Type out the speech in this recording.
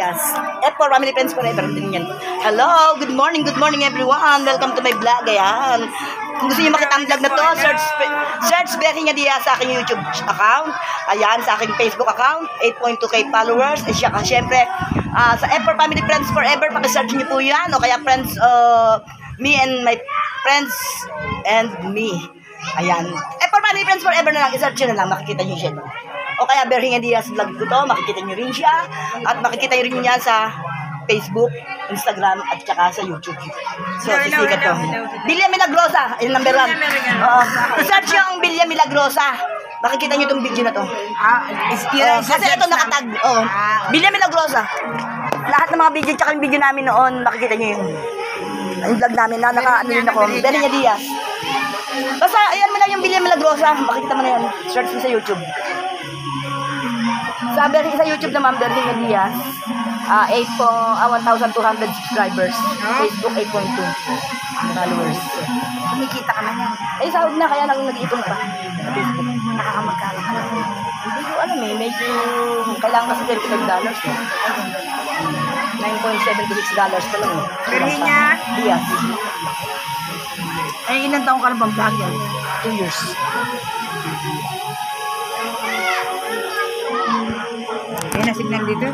Diaz. For Family Friends Forever din yan. Hello, good morning everyone. Welcome to my vlog. Ayan. Kung gusto niyo makita ang vlog na to, search Berhinga Diaz sa aking YouTube account. Ayan, sa aking Facebook account. 8.2k followers. At saka, syempre, sa for Family Friends Forever, pakisearch niyo po yan. O kaya friends, me and my friends and me. Ayan. For Family Friends Forever na lang. I-search nyo na lang. Makikita nyo siya. O kaya Berhinga Diaz vlog ko to. Makikita nyo rin siya. At makikita nyo rin niya sa Facebook, Instagram, at saka sa YouTube. So, sisikat to. Bilya Milagrosa. Yung number 1. I-search nyo ang Bilya Milagrosa. Makikita nyo itong video na to. Kasi ito nakatag. Bilya Milagrosa. Lahat ng mga video, tsaka yung video namin noon, makikita nyo yung vlog namin na naka-ano rin ako. Berhinga Diaz. Basta, ayan mo lang yung Bilya Milagrosa. Makikita mo na yan. Search mo sa YouTube. Sa YouTube naman, Berhinga Diaz. 1,200 subscribers. Facebook, 8.2 followers. Kumikita ka na yan. Eh, sahod na, kaya lang nag-ipon pa. Sa Facebook. Nakakamagkala ka na. Hindi ko alam medyo kailangan kasi $35. $9.76 pa lang. Berhinga Diaz. Ay, ilang taong ka na bang vlog yan? 2 years. May nasignal dito.